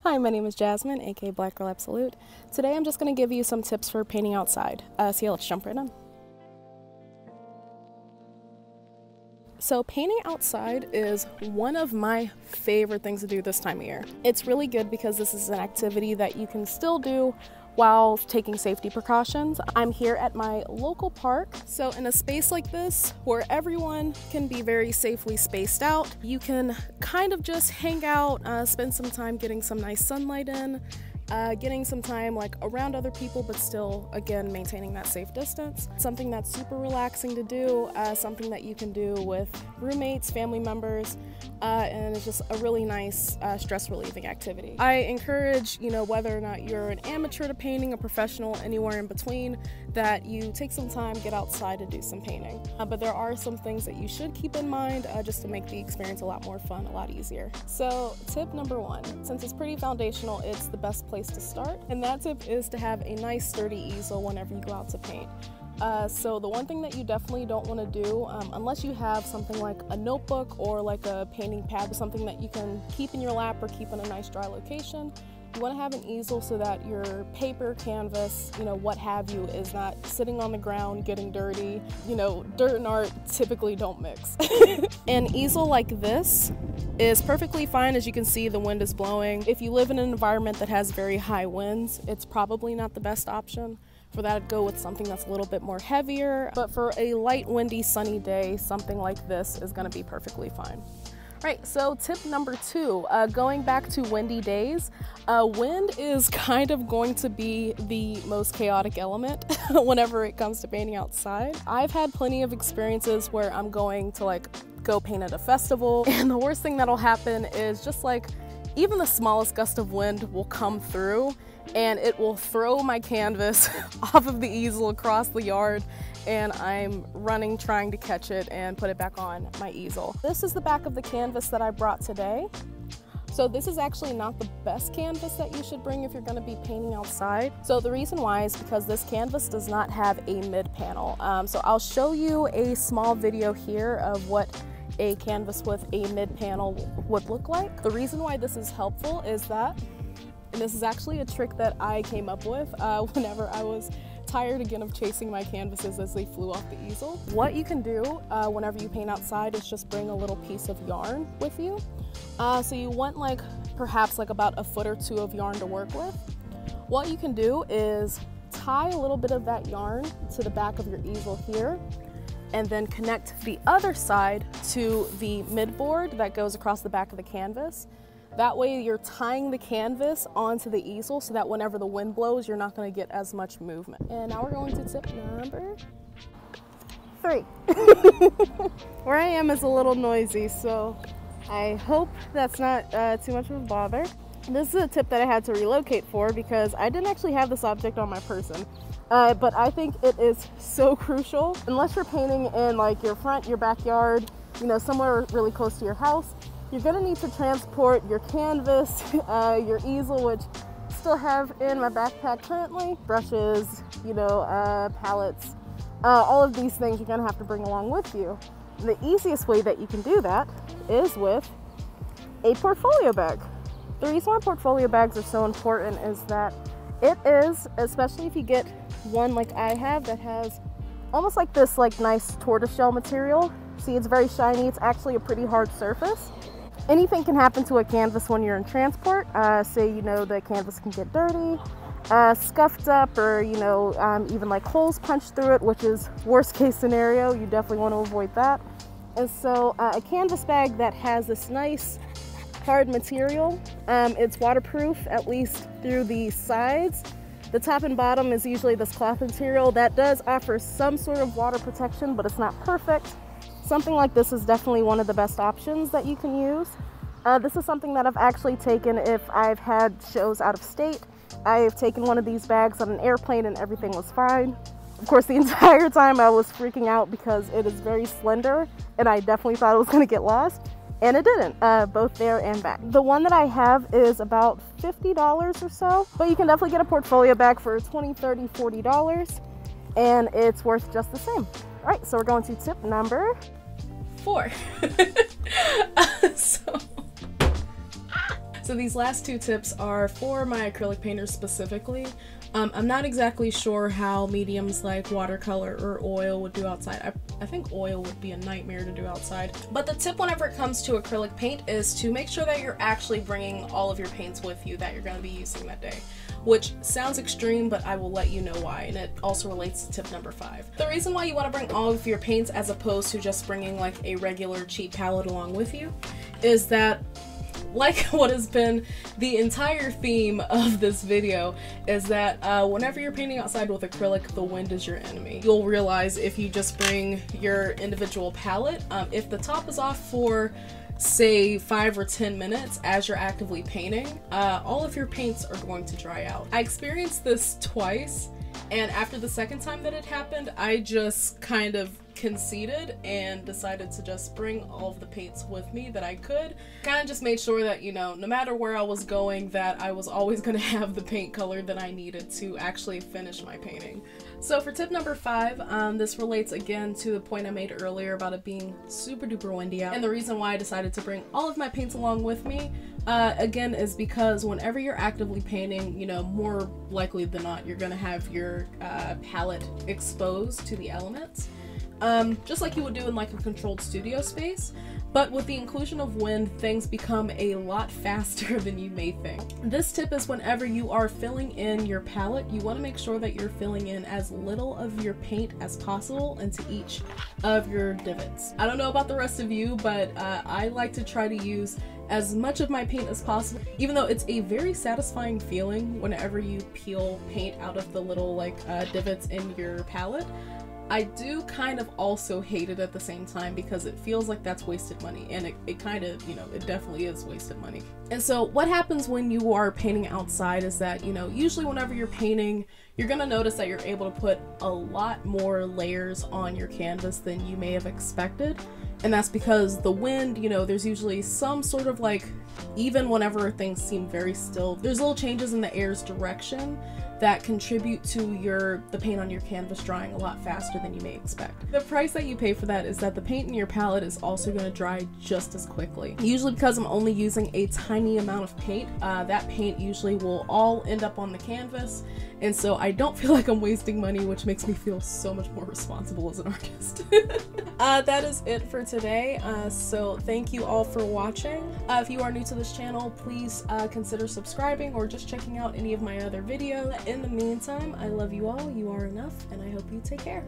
Hi, my name is Jasmine, aka Black Girl Absolute. Today I'm just going to give you some tips for painting outside. So yeah, let's jump right in. So painting outside is one of my favorite things to do this time of year. It's really good because this is an activity that you can still do while taking safety precautions. I'm here at my local park, so in a space like this where everyone can be very safely spaced out, you can kind of just hang out, spend some time getting some nice sunlight in, getting some time like around other people, but still again maintaining that safe distance. Something that's super relaxing to do, something that you can do with roommates, family members, and it's just a really nice stress relieving activity. I encourage, whether or not you're an amateur to painting, a professional, anywhere in between, that you take some time, get outside and do some painting. But there are some things that you should keep in mind just to make the experience a lot more fun, a lot easier. So tip number one, since it's pretty foundational, it's the best place to start. And that tip is to have a nice sturdy easel whenever you go out to paint. So the one thing that you definitely don't want to do, unless you have something like a notebook or like a painting pad, something that you can keep in your lap or keep in a nice dry location, you want to have an easel so that your paper, canvas, what have you, is not sitting on the ground getting dirty. Dirt and art typically don't mix. An easel like this is perfectly fine. As you can see, the wind is blowing. If you live in an environment that has very high winds, it's probably not the best option. For that, I'd go with something that's a little bit more heavier, but for a light, windy, sunny day, something like this is going to be perfectly fine. Right, so tip number two, going back to windy days, wind is kind of going to be the most chaotic element whenever it comes to painting outside. I've had plenty of experiences where I'm going to go paint at a festival, and the worst thing that'll happen is just even the smallest gust of wind will come through and it will throw my canvas off of the easel across the yard, and I'm running trying to catch it and put it back on my easel. This is the back of the canvas that I brought today. So this is actually not the best canvas that you should bring if you're going to be painting outside. So the reason why is because this canvas does not have a mid panel. So I'll show you a small video here of what a canvas with a mid panel would look like. The reason why this is helpful is that, and this is actually a trick that I came up with whenever I was tired again of chasing my canvases as they flew off the easel. What you can do whenever you paint outside is just bring a little piece of yarn with you. So you want perhaps about a foot or two of yarn to work with. What you can do is tie a little bit of that yarn to the back of your easel here, and then connect the other side to the midboard that goes across the back of the canvas. That way you're tying the canvas onto the easel so that whenever the wind blows, you're not going to get as much movement. And now we're going to tip number 3. Where I am is a little noisy, so I hope that's not too much of a bother. This is a tip that I had to relocate for because I didn't actually have this object on my person. But I think it is so crucial, unless you're painting in your front, your backyard, somewhere really close to your house. You're gonna need to transport your canvas, your easel, which I still have in my backpack currently, brushes, palettes, all of these things you're gonna have to bring along with you. And the easiest way that you can do that is with a portfolio bag. The reason why portfolio bags are so important is that it is, especially if you get one like I have that has almost this nice tortoiseshell material. See, it's very shiny. It's actually a pretty hard surface. Anything can happen to a canvas when you're in transport. Say, the canvas can get dirty, scuffed up, or, even holes punched through it, which is worst case scenario. You definitely want to avoid that. And so a canvas bag that has this nice hard material, it's waterproof, at least through the sides. The top and bottom is usually this cloth material that does offer some sort of water protection, but it's not perfect. Something like this is definitely one of the best options that you can use. This is something that I've actually taken if I've had shows out of state. I've taken one of these bags on an airplane and everything was fine. Of course, the entire time I was freaking out because it is very slender and I definitely thought it was going to get lost. And it didn't, both there and back. The one that I have is about $50 or so, but you can definitely get a portfolio bag for $20, $30, $40, and it's worth just the same. All right, so we're going to tip number 4. So these last two tips are for my acrylic painters specifically. I'm not exactly sure how mediums like watercolor or oil would do outside. I think oil would be a nightmare to do outside. But the tip whenever it comes to acrylic paint is to make sure that you're actually bringing all of your paints with you that you're going to be using that day. Which sounds extreme, but I will let you know why, and it also relates to tip number 5. The reason why you want to bring all of your paints as opposed to just bringing like a regular cheap palette along with you is that, like what has been the entire theme of this video, is that whenever you're painting outside with acrylic, the wind is your enemy. You'll realize if you just bring your individual palette, if the top is off for say 5 or 10 minutes as you're actively painting, all of your paints are going to dry out. I experienced this twice, and after the second time that it happened, I just kind of conceded and decided to just bring all of the paints with me that I could. Kind of just made sure that, you know, no matter where I was going, that I was always going to have the paint color that I needed to actually finish my painting. So for tip number 5, this relates again to the point I made earlier about it being super duper windy out, and the reason why I decided to bring all of my paints along with me again is because whenever you're actively painting, you know, more likely than not you're gonna have your palette exposed to the elements, just like you would do in like a controlled studio space. But with the inclusion of wind, things become a lot faster than you may think. This tip is whenever you are filling in your palette, you want to make sure that you're filling in as little of your paint as possible into each of your divots. I don't know about the rest of you, but I like to try to use as much of my paint as possible, even though it's a very satisfying feeling whenever you peel paint out of the little like divots in your palette. I do kind of also hate it at the same time because it feels like that's wasted money, and it kind of, you know, it definitely is wasted money. And so what happens when you are painting outside is that, you know, usually whenever you're painting, you're gonna notice that you're able to put a lot more layers on your canvas than you may have expected. And that's because the wind, you know, there's usually some sort of like, even whenever things seem very still, there's little changes in the air's direction that contribute to the paint on your canvas drying a lot faster than you may expect. The price that you pay for that is that the paint in your palette is also going to dry just as quickly. Usually because I'm only using a tiny amount of paint, that paint usually will all end up on the canvas, and so I don't feel like I'm wasting money, which makes me feel so much more responsible as an artist. That is it for today, so thank you all for watching. If you are new to this channel, please consider subscribing or just checking out any of my other videos. In the meantime, I love you all, you are enough, and I hope you take care.